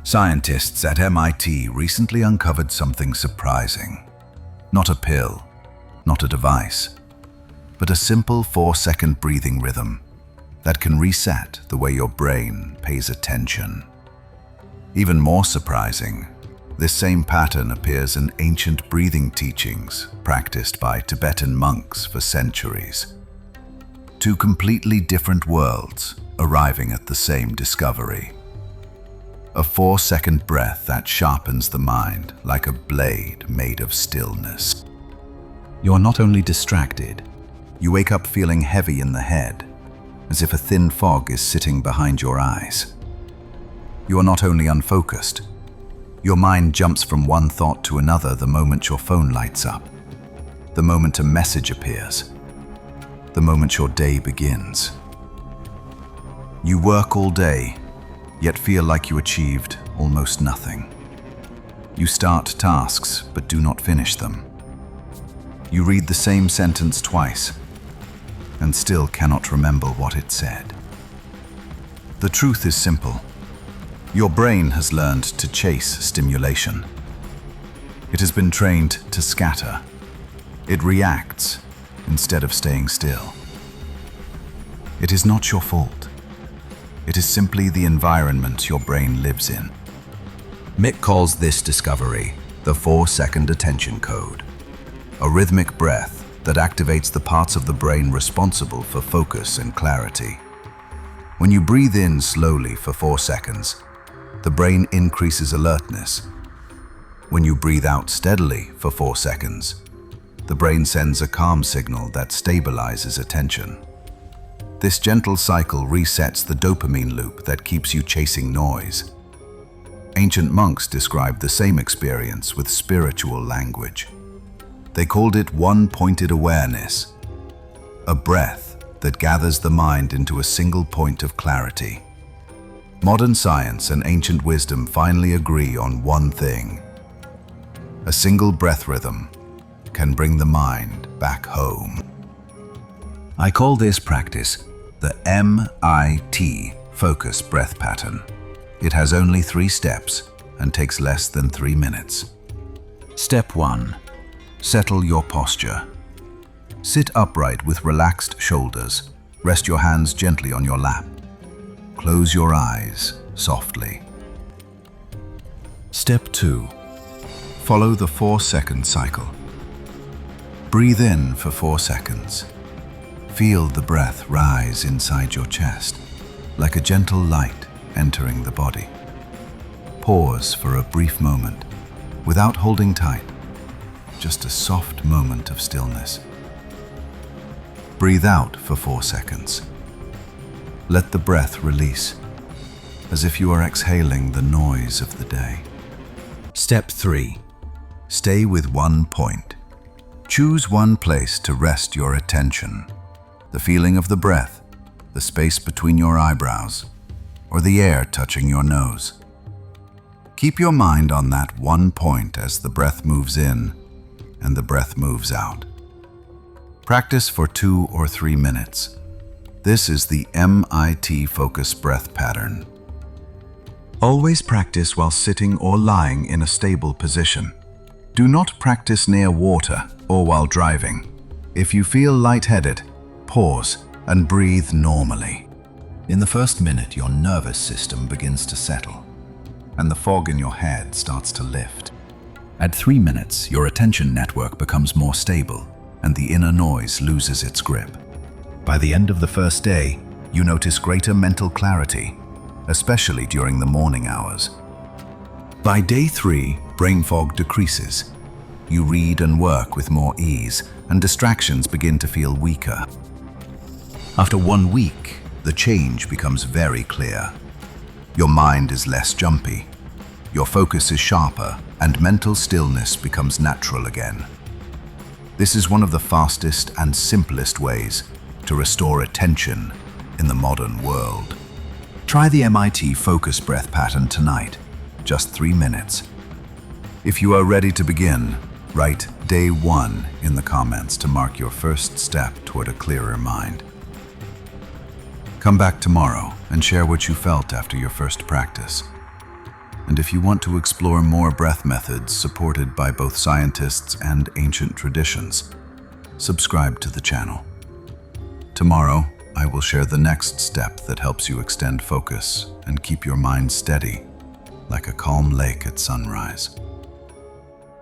Scientists at MIT recently uncovered something surprising. Not a pill, not a device, but a simple 4-second breathing rhythm that can reset the way your brain pays attention. Even more surprising, this same pattern appears in ancient breathing teachings practiced by Tibetan monks for centuries. Two completely different worlds arriving at the same discovery. A 4-second breath that sharpens the mind like a blade made of stillness. You're not only distracted, you wake up feeling heavy in the head, as if a thin fog is sitting behind your eyes. You are not only unfocused, your mind jumps from one thought to another the moment your phone lights up, the moment a message appears, the moment your day begins. You work all day, yet feel like you achieved almost nothing. You start tasks but do not finish them. You read the same sentence twice and still cannot remember what it said. The truth is simple. Your brain has learned to chase stimulation. It has been trained to scatter. It reacts instead of staying still. It is not your fault. It is simply the environment your brain lives in. Mick calls this discovery the 4-second attention code, a rhythmic breath that activates the parts of the brain responsible for focus and clarity. When you breathe in slowly for 4 seconds, the brain increases alertness. When you breathe out steadily for 4 seconds, the brain sends a calm signal that stabilizes attention. This gentle cycle resets the dopamine loop that keeps you chasing noise. Ancient monks described the same experience with spiritual language. They called it one-pointed awareness, a breath that gathers the mind into a single point of clarity. Modern science and ancient wisdom finally agree on one thing. A single breath rhythm can bring the mind back home. I call this practice the MIT focus breath pattern. It has only 3 steps and takes less than 3 minutes. Step 1. Settle your posture. Sit upright with relaxed shoulders. Rest your hands gently on your lap. Close your eyes softly. Step 2. Follow the 4-second cycle. Breathe in for 4 seconds. Feel the breath rise inside your chest, like a gentle light entering the body. Pause for a brief moment, without holding tight, just a soft moment of stillness. Breathe out for 4 seconds. Let the breath release, as if you are exhaling the noise of the day. Step 3. Stay with one point. Choose one place to rest your attention. The feeling of the breath, the space between your eyebrows, or the air touching your nose. Keep your mind on that one point as the breath moves in and the breath moves out. Practice for 2 or 3 minutes. This is the MIT focus breath pattern. Always practice while sitting or lying in a stable position. Do not practice near water or while driving. If you feel lightheaded, pause and breathe normally. In the first minute, your nervous system begins to settle, and the fog in your head starts to lift. At 3 minutes, your attention network becomes more stable, and the inner noise loses its grip. By the end of the first day, you notice greater mental clarity, especially during the morning hours. By day 3, brain fog decreases. You read and work with more ease, and distractions begin to feel weaker. After 1 week, the change becomes very clear. Your mind is less jumpy, your focus is sharper, and mental stillness becomes natural again. This is one of the fastest and simplest ways to restore attention in the modern world. Try the MIT focus breath pattern tonight, just 3 minutes. If you are ready to begin, write day 1 in the comments to mark your first step toward a clearer mind. Come back tomorrow and share what you felt after your first practice. And if you want to explore more breath methods supported by both scientists and ancient traditions, subscribe to the channel. Tomorrow, I will share the next step that helps you extend focus and keep your mind steady, like a calm lake at sunrise.